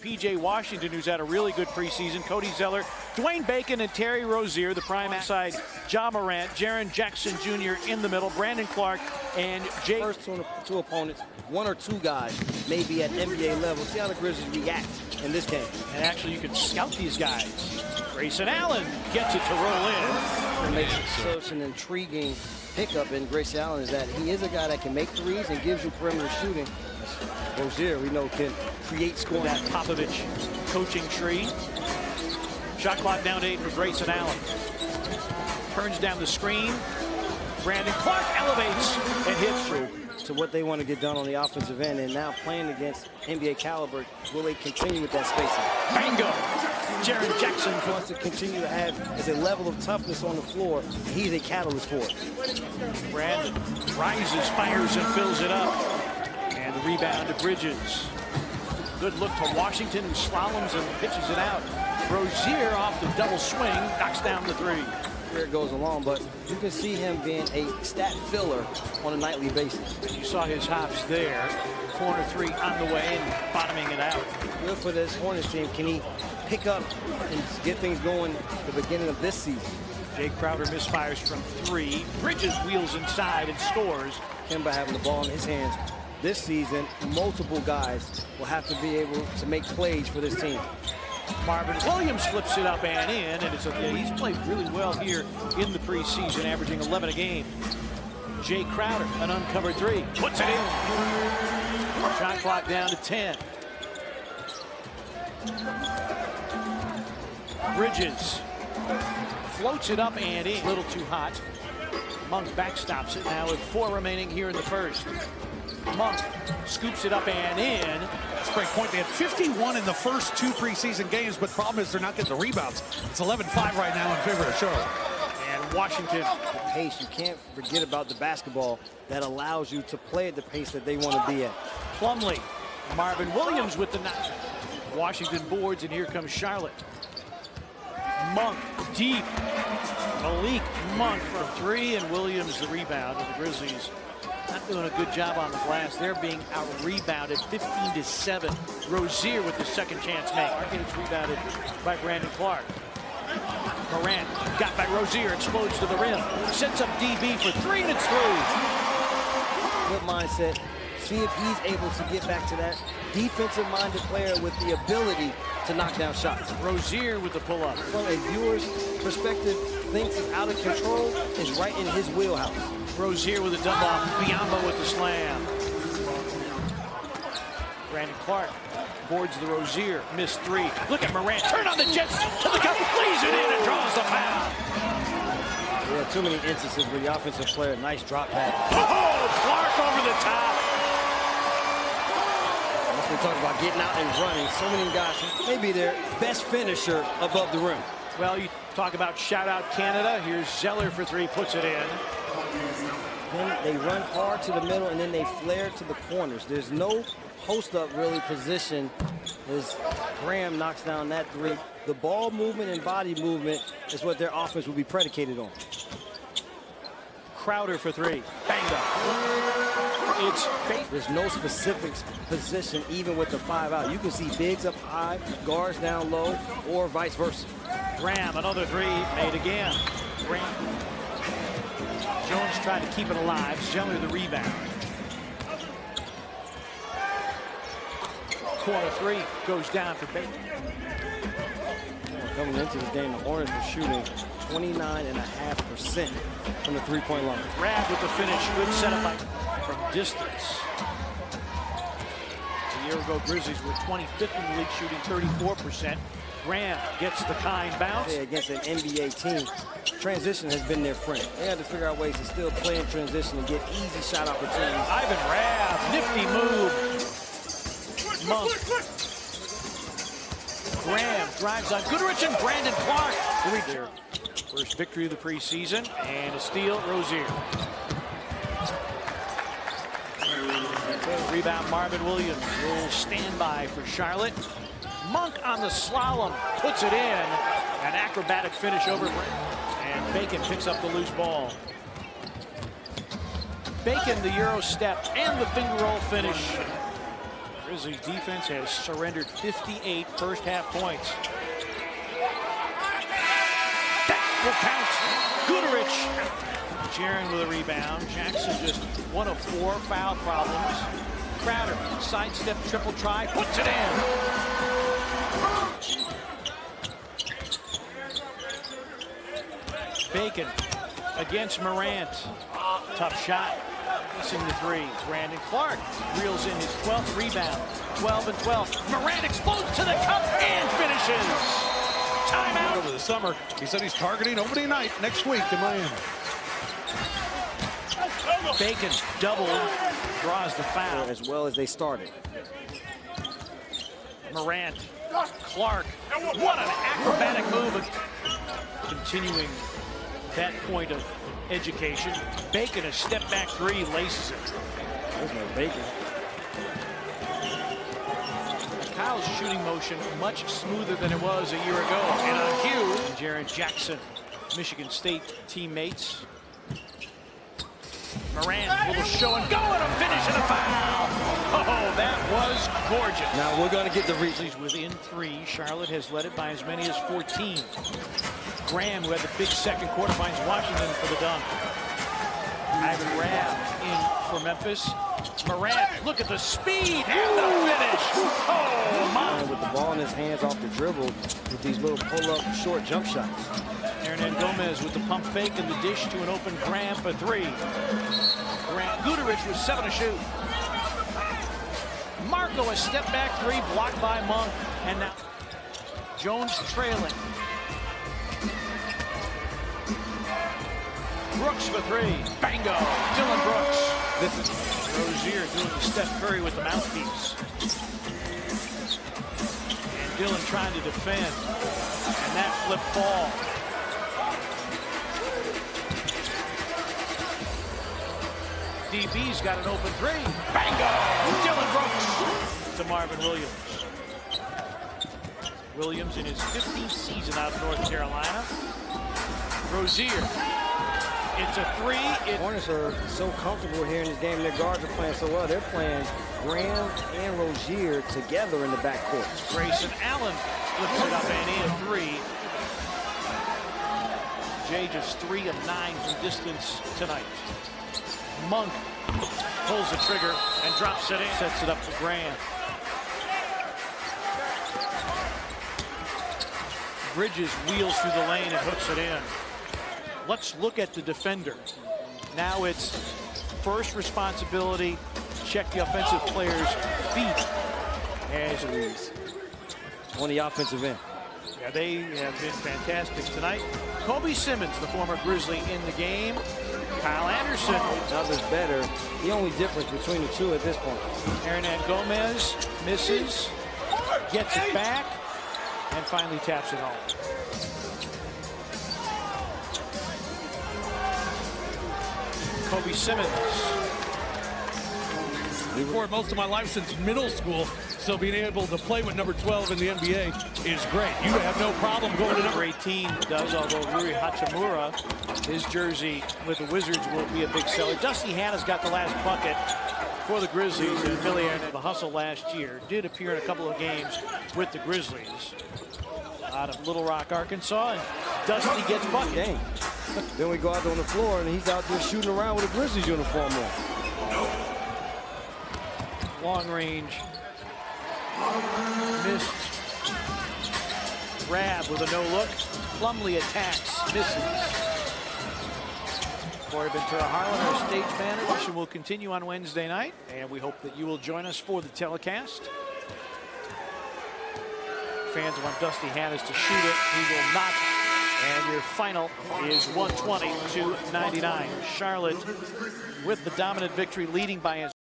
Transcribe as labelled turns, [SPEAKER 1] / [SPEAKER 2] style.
[SPEAKER 1] P.J. Washington, who's had a really good preseason, Cody Zeller, Dwayne Bacon, and Terry Rozier, the prime outside, Ja Morant, Jaren Jackson Jr. in the middle, Brandon Clark, and Jake.
[SPEAKER 2] First two opponents, one or two guys, maybe at NBA level. See how the Grizzlies react in this game.
[SPEAKER 1] And actually, you can scout these guys. Grayson Allen gets it to roll in.
[SPEAKER 2] What makes it such an intriguing pickup in Grayson Allen is that he is a guy that can make threes and gives you perimeter shooting. Rozier, we know, can create scoring.
[SPEAKER 1] That Popovich coaching tree. Shot clock down to 8 for Grayson Allen. Turns down the screen. Brandon Clark elevates and hits through.
[SPEAKER 2] To what they want to get done on the offensive end, and now playing against NBA caliber, will they continue with that spacing?
[SPEAKER 1] Bingo! Jaren Jackson
[SPEAKER 2] wants to continue to have is a level of toughness on the floor. He's a catalyst for it.
[SPEAKER 1] Brandon rises, fires, and fills it up. And the rebound to Bridges. Good look to Washington, who slaloms and pitches it out. Rozier off the double swing, knocks down the three.
[SPEAKER 2] Here it goes along, but you can see him being a stat filler on a nightly basis.
[SPEAKER 1] You saw his hops there. Corner three on the way and bottoming it out.
[SPEAKER 2] Good for this Hornets team. Can he pick up and get things going at the beginning of this season?
[SPEAKER 1] Jay Crowder misfires from three. Bridges wheels inside and scores.
[SPEAKER 2] Kemba having the ball in his hands. This season, multiple guys will have to be able to make plays for this team.
[SPEAKER 1] Marvin Williams flips it up and in, and he's played really well here in the preseason, averaging 11 a game. Jay Crowder, an uncovered three, puts it in. Shot clock down to 10. Bridges floats it up and in. A little too hot. Monk backstops it now with 4 remaining here in the first. Monk scoops it up and in.
[SPEAKER 3] That's a great point. They had 51 in the first 2 preseason games, but the problem is they're not getting the rebounds. It's 11-5 right now in favor of Charlotte.
[SPEAKER 1] And Washington.
[SPEAKER 2] Pace, you can't forget about the basketball that allows you to play at the pace that they want to be at.
[SPEAKER 1] Plumlee, Marvin Williams with the knock. Washington boards, and here comes Charlotte. Monk deep. Malik Monk from 3, and Williams the rebound. And the Grizzlies not doing a good job on the glass. They're being out-rebounded 15-7. Rozier with the second chance make. It's rebounded by Brandon Clark. Morant got by Rozier, explodes to the rim. Sets up DB for 3, and it's through.
[SPEAKER 2] Good mindset. See if he's able to get back to that defensive-minded player with the ability to knock down shots.
[SPEAKER 1] Rozier with the pull-up.
[SPEAKER 2] From a viewer's perspective, thinks it's out of control, is right in his wheelhouse.
[SPEAKER 1] Rozier with a dump-off. Biyombo with the slam. Brandon Clark boards the Rozier. Missed 3. Look at Morant. Turn on the Jets to the cup. Lays it in and draws the foul.
[SPEAKER 2] Yeah, too many instances where the offensive player, nice drop pass.
[SPEAKER 1] Oh, Clark over the top.
[SPEAKER 2] We talk about getting out and running. So many guys, maybe their best finisher above the rim.
[SPEAKER 1] Well, you talk about shout-out Canada. Here's Zeller for 3, puts it in.
[SPEAKER 2] Then they run hard to the middle, and then they flare to the corners. There's no post-up really position as Graham knocks down that 3. The ball movement and body movement is what their offense will be predicated on.
[SPEAKER 1] Crowder for 3. Banged up.
[SPEAKER 2] There's no specific position even with the 5 out. You can see bigs up high, guards down low, or vice versa.
[SPEAKER 1] Graham, another 3, made again. Graham. Jones tried to keep it alive. Zeller the rebound. Corner 3 goes down for Bacon.
[SPEAKER 2] Coming into this game, the Hornets are shooting 29.5% from the 3-point line.
[SPEAKER 1] Rab with the finish. Good setup by from distance. A year ago, Grizzlies were 25th in the league, shooting 34%. Graham gets the kind bounce.
[SPEAKER 2] Against an NBA team, transition has been their friend. They had to figure out ways to still play in transition and get easy shot opportunities.
[SPEAKER 1] Ivan Rab, nifty move. Monk. Graham drives on Goodrich and Brandon Clark. Their first victory of the preseason, and a steal, Rozier. Rebound, Marvin Williams. Little standby for Charlotte. Monk on the slalom, puts it in. An acrobatic finish over and Bacon picks up the loose ball. Bacon, the Euro step and the finger roll finish. Grizzlies defense has surrendered 58 first half points. That will count. Goodrich. Jaren with a rebound. Jackson just 1 of 4 foul problems. Crowder, sidestep, triple try, puts it in. Bacon against Morant. Tough shot. Missing the three. Brandon Clark reels in his 12th rebound. 12 and 12. Morant explodes to the cup and finishes. Timeout.
[SPEAKER 3] Over the summer, he said he's targeting opening night next week in Miami.
[SPEAKER 1] Bacon doubled, draws the foul.
[SPEAKER 2] As well as they started.
[SPEAKER 1] Morant, Clark, what an acrobatic move. Continuing that point of education. Bacon, a step back three, laces it.
[SPEAKER 2] There's no Bacon.
[SPEAKER 1] Kyle's shooting motion much smoother than it was a year ago. And on cue, Jaren Jackson, Michigan State teammates. Morant, little show and go, and a finish and a foul. Oh, that was gorgeous.
[SPEAKER 2] Now we're going to get the
[SPEAKER 1] Grizzlies within 3. Charlotte has led it by as many as 14. Graham, who had the big second quarter, finds Washington for the dunk. Ivan Rabb in for Memphis. Morant, look at the speed and the finish. Oh, my.
[SPEAKER 2] with the ball in his hands off the dribble with these little pull-up short jump shots.
[SPEAKER 1] Hernan Gomez with the pump fake and the dish to an open Graham for 3. Grant Goodrich with 7 to shoot. Marco, a step back 3 blocked by Monk. And now Jones trailing. Brooks for 3. Bango. Dylan Brooks.
[SPEAKER 2] This is
[SPEAKER 1] Rozier doing the Steph Curry with the mouthpiece. And Dylan trying to defend. And that flip ball. DB's got an open 3. Bango! Dylan Brooks to Marvin Williams. Williams in his 15th season out of North Carolina. Rozier. It's a 3.
[SPEAKER 2] Hornets are so comfortable here in this game. Their guards are playing so well. They're playing Graham and Rozier together in the backcourt.
[SPEAKER 1] Grayson Allen flips it up and in a 3. Jay just 3 of 9 from distance tonight. Monk pulls the trigger and drops it in. Sets it up for Graham. Bridges wheels through the lane and hooks it in. Let's look at the defender. Now it's first responsibility, check the offensive player's feet. As
[SPEAKER 2] On the offensive end.
[SPEAKER 1] yeah, they have been fantastic tonight. Kobe Simmons, the former Grizzly, in the game. Kyle Anderson.
[SPEAKER 2] Others better. The only difference between the two at this point.
[SPEAKER 1] Hernan Gomez misses, gets it back, and finally taps it home. Kobe Simmons.
[SPEAKER 3] I've worked most of my life since middle school, so being able to play with number 12 in the NBA is great. You have no problem going to number
[SPEAKER 1] 18 does, although Rui Hachimura, his jersey with the Wizards will be a big seller. Dusty Hannah's got the last bucket for the Grizzlies, and Billy Aaron, the hustle last year, did appear in a couple of games with the Grizzlies. Out of Little Rock, Arkansas, and Dusty gets bucket.
[SPEAKER 2] Dang. Then we go out there on the floor, and he's out there shooting around with a Grizzlies uniform on.
[SPEAKER 1] Long range. Missed. Rabb with a no-look. Plumlee attacks. Misses. Corey Ventura Harlan, our stage manager, will continue on Wednesday night, and we hope that you will join us for the telecast. Fans want Dusty Hannahs to shoot it. He will not. And your final is 120-99. Charlotte with the dominant victory, leading by as